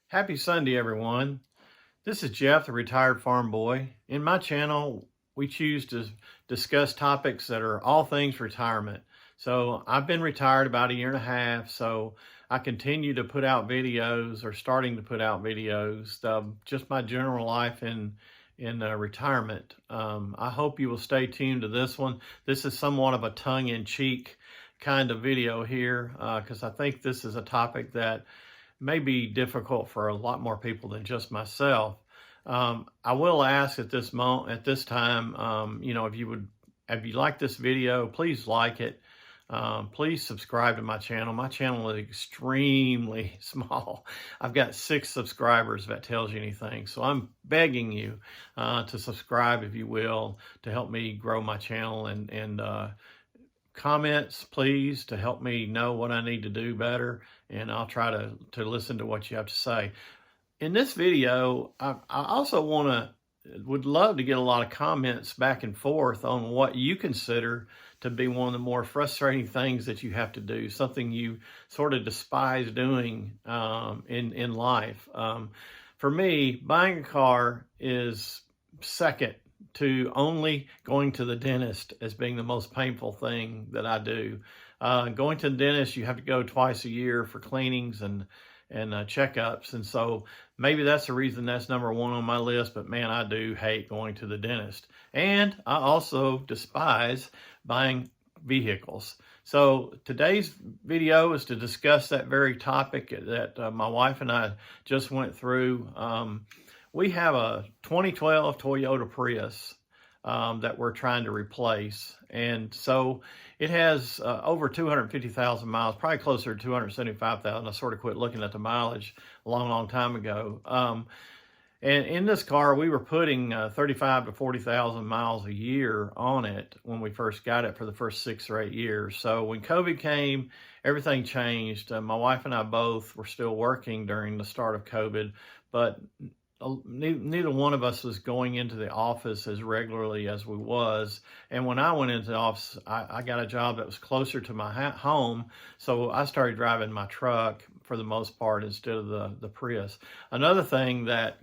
Happy Sunday, everyone. This is Jeff, the retired farm boy. In my channel, we choose to discuss topics that are all things retirement. So I've been retired about a year and a half, so I continue to put out videos or starting to put out videos, just my general life in retirement. I hope you will stay tuned to this one. This is somewhat of a tongue-in-cheek kind of video here because I think this is a topic that may be difficult for a lot more people than just myself. I will ask at this time, if you like this video, please like it. Please subscribe to my channel. My channel is extremely small. I've got 6 subscribers, if that tells you anything. So I'm begging you to subscribe, if you will, to help me grow my channel, and comments, please, to help me know what I need to do better, and I'll try to listen to what you have to say. In this video, I also would love to get a lot of comments back and forth on what you consider to be one of the more frustrating things that you have to do, something you sort of despise doing in life. For me, buying a car is second to only going to the dentist as being the most painful thing that I do. Going to the dentist, you have to go twice a year for cleanings and checkups, and so maybe that's the reason that's number one on my list. But man, I do hate going to the dentist, and I also despise buying vehicles. So today's video is to discuss that very topic that my wife and I just went through. We have a 2012 Toyota Prius that we're trying to replace. And so it has over 250,000 miles, probably closer to 275,000. I sort of quit looking at the mileage a long time ago. And in this car, we were putting 35 to 40,000 miles a year on it when we first got it for the first 6 or 8 years. So when COVID came, everything changed. My wife and I both were still working during the start of COVID, but neither one of us was going into the office as regularly as we was. And when I went into the office, I got a job that was closer to my home, so I started driving my truck for the most part instead of the Prius. Another thing that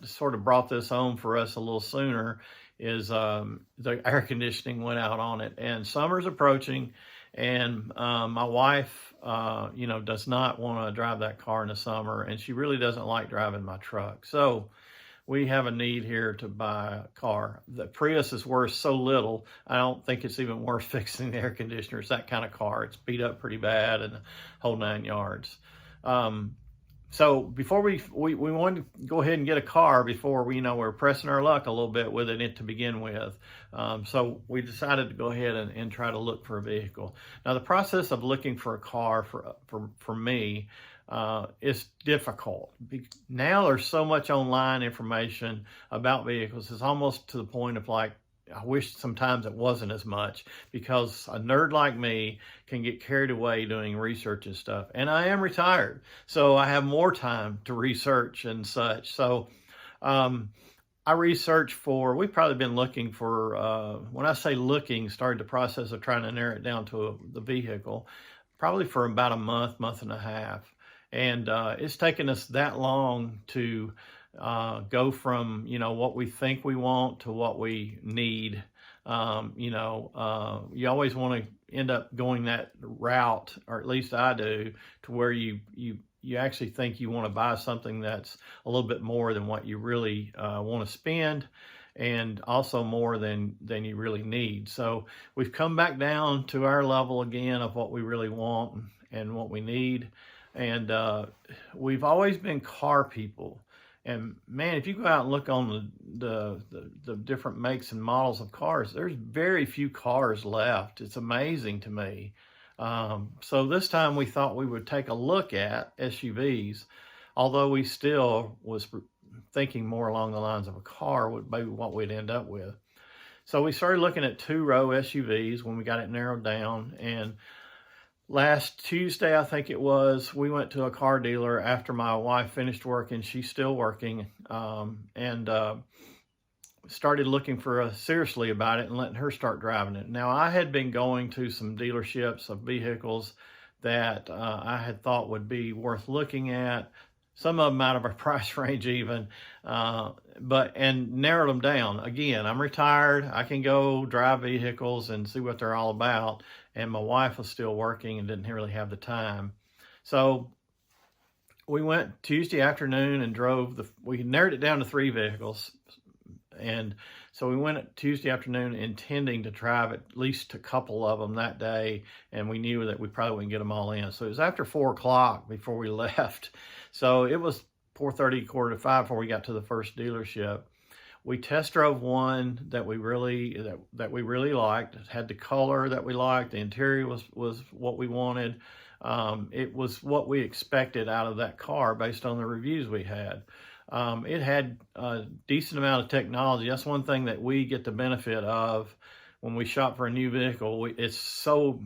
sort of brought this home for us a little sooner is the air conditioning went out on it, and summer's approaching, and my wife does not want to drive that car in the summer, and she really doesn't like driving my truck. So we have a need here to buy a car. The Prius is worth so little, I don't think it's even worth fixing the air conditioner. It's that kind of car. It's beat up pretty bad and the whole 9 yards. So before we wanted to go ahead and get a car before we're pressing our luck a little bit with it to begin with. So we decided to go ahead and try to look for a vehicle. Now the process of looking for a car for me is difficult. Now there's so much online information about vehicles. It's almost to the point of like, I wish sometimes it wasn't as much, because a nerd like me can get carried away doing research and stuff. And I am retired, so I have more time to research and such. So I researched we've probably been looking for, when I say looking, started the process of trying to narrow it down to the vehicle, probably for about a month and a half. And it's taken us that long to go from what we think we want to what we need. You always want to end up going that route, or at least I do, to where you actually think you want to buy something that's a little bit more than what you really want to spend, and also more than you really need. So we've come back down to our level again of what we really want and what we need. And we've always been car people. And man, if you go out and look on the different makes and models of cars, there's very few cars left. It's amazing to me. So this time we thought we would take a look at SUVs, although we still was thinking more along the lines of a car would be what we'd end up with. So we started looking at 2-row SUVs when we got it narrowed down. And last Tuesday, I think it was, we went to a car dealer after my wife finished working. She's still working, and started looking seriously about it and letting her start driving it. Now, I had been going to some dealerships of vehicles that I had thought would be worth looking at. some of them out of our price range even, and narrowed them down. Again, I'm retired. I can go drive vehicles and see what they're all about. And my wife was still working and didn't really have the time. So we went Tuesday afternoon and we narrowed it down to 3 vehicles. And so we went Tuesday afternoon intending to drive at least a couple of them that day, and we knew that we probably wouldn't get them all in. So it was after 4 o'clock before we left. So it was 4:30, 4:45 before we got to the first dealership. We test drove one that we really liked. It had the color that we liked. The interior was what we wanted. It was what we expected out of that car based on the reviews we had. It had a decent amount of technology. That's one thing that we get the benefit of when we shop for a new vehicle. It's so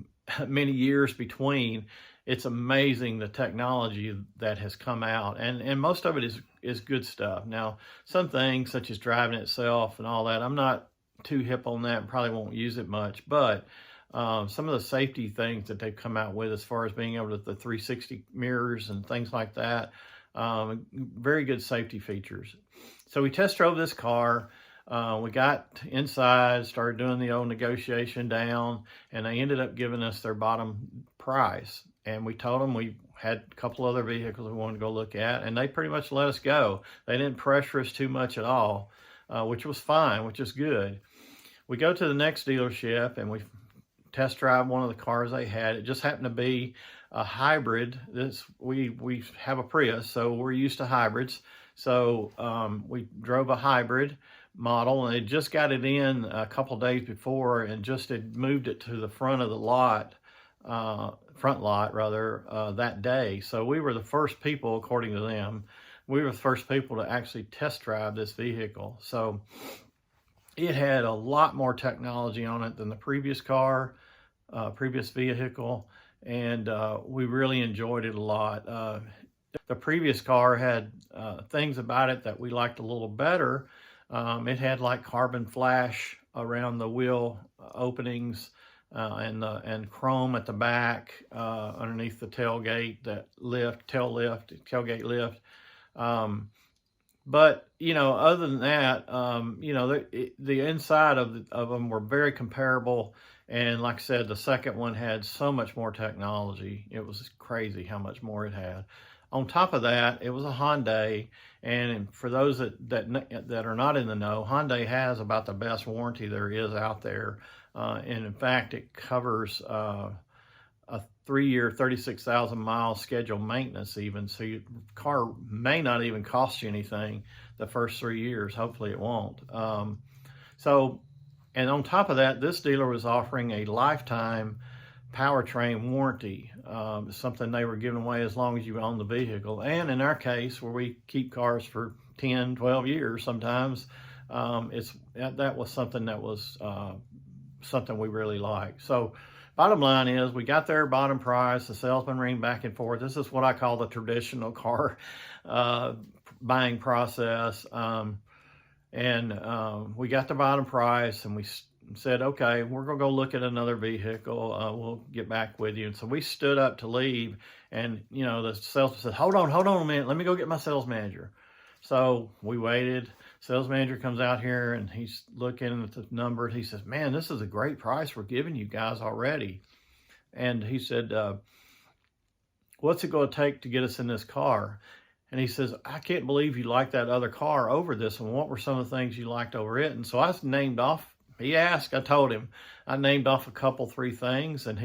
many years between. It's amazing the technology that has come out, and most of it is good stuff. Now, some things such as driving itself and all that, I'm not too hip on that and probably won't use it much, but some of the safety things that they've come out with as far as being able to the 360 mirrors and things like that, very good safety features. So we test drove this car. We got inside, started doing the old negotiation down, and they ended up giving us their bottom price. And we told them we had a couple other vehicles we wanted to go look at, and they pretty much let us go. They didn't pressure us too much at all, which was fine, which is good. We go to the next dealership, and we test drive one of the cars they had. It just happened to be a hybrid. We have a Prius, so we're used to hybrids. So we drove a hybrid model, and they just got it in a couple days before and just had moved it to the front of the lot, that day. So we were the first people, according to them, we were the first people to actually test drive this vehicle. So it had a lot more technology on it than the previous vehicle, and we really enjoyed it a lot. The previous car had things about it that we liked a little better. It had like carbon flash around the wheel openings, and chrome at the back, underneath the tailgate, tailgate lift. But, other than that, the inside of them were very comparable. And like I said, the second one had so much more technology. It was crazy how much more it had. On top of that, it was a Hyundai. And for those that are not in the know, Hyundai has about the best warranty there is out there. And in fact, it covers a 3-year, 36,000 mile scheduled maintenance even. So your car may not even cost you anything the first 3 years. Hopefully it won't. And on top of that, this dealer was offering a lifetime powertrain warranty, something they were giving away as long as you own the vehicle. And in our case, where we keep cars for 10, 12 years sometimes, that was something that was something we really like. So bottom line is we got their bottom price. The salesman ring back and forth. This is what I call the traditional car buying process. We got the bottom price, and we said, okay, we're going to go look at another vehicle. We'll get back with you. And so we stood up to leave, and, the salesman said, hold on a minute. Let me go get my sales manager. So we waited. Sales manager comes out here, and he's looking at the number. He says, man, this is a great price we're giving you guys already. And he said, what's it going to take to get us in this car? And he says, I can't believe you liked that other car over this one. What were some of the things you liked over it? And so I named off, he asked, I told him, I named off a couple, 3 things. And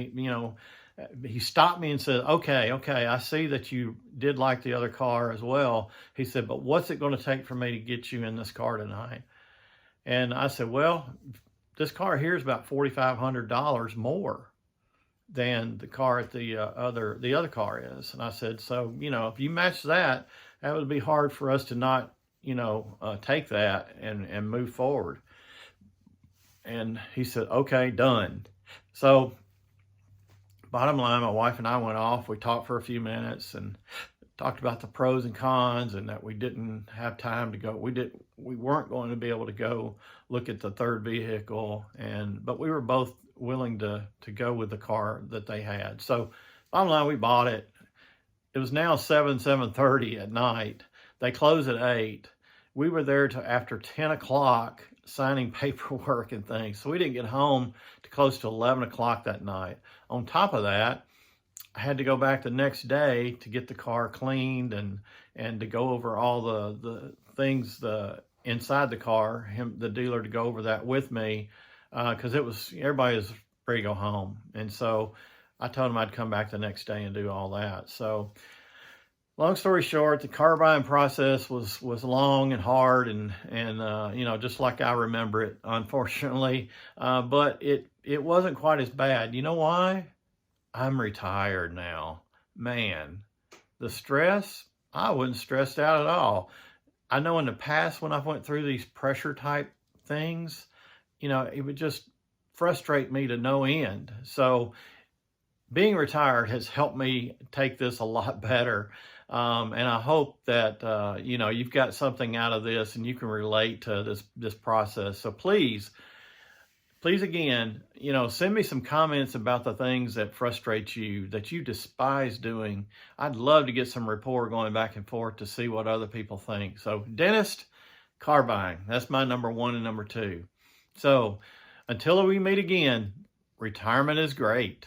he stopped me and said, okay, I see that you did like the other car as well. He said, but what's it going to take for me to get you in this car tonight? And I said, well, this car here is about $4,500 more than the car at the other car is. And I said, so, if you match that, that would be hard for us to not, take that and move forward. And he said, okay, done. So bottom line, my wife and I went off. We talked for a few minutes and talked about the pros and cons, and that we didn't have time to go. We weren't going to be able to go look at the third vehicle, but we were both willing to go with the car that they had. So bottom line, we bought it. it was now 7:30 at night. They close at 8. We were there till after 10 o'clock signing paperwork and things. So we didn't get home to close to 11 o'clock that night. On top of that, I had to go back the next day to get the car cleaned and to go over all the things inside the car, the dealer to go over that with me, because everybody was ready to go home. And so I told him I'd come back the next day and do all that. So long story short, the car buying process was long and hard and just like I remember it, unfortunately. But it wasn't quite as bad. You know why? I'm retired now. Man, the stress, I wasn't stressed out at all. I know in the past when I went through these pressure type things, it would just frustrate me to no end. So being retired has helped me take this a lot better. And I hope that, you've got something out of this and you can relate to this process. So please again, send me some comments about the things that frustrate you, that you despise doing. I'd love to get some rapport going back and forth to see what other people think. So dentist, car buying, that's my number 1 and number 2. So until we meet again, retirement is great.